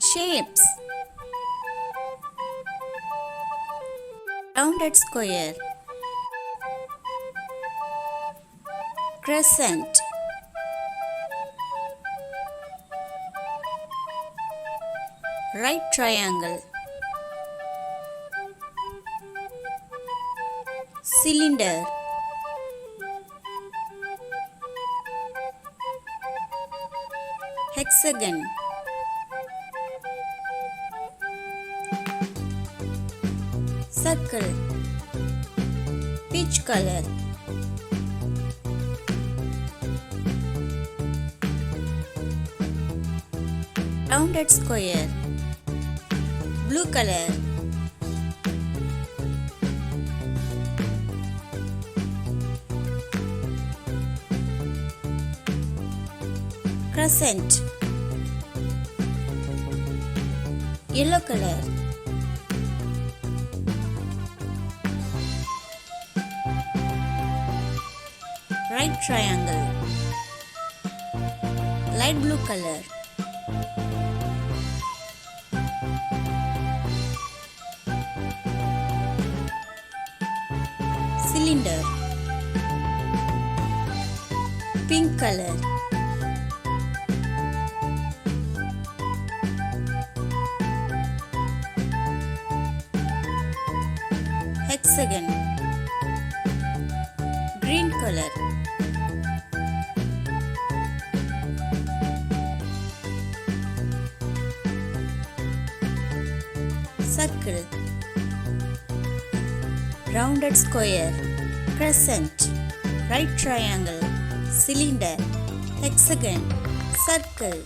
Shapes. Rounded square. Crescent. Right triangle. Cylinder. Hexagon. Circle. Peach color. Rounded square. Blue color. Crescent. Yellow color. Right triangle. Light blue color. Cylinder. Pink color. Hexagon. Green color. Circle. Rounded square. Crescent. Right triangle. Cylinder. Hexagon. Circle.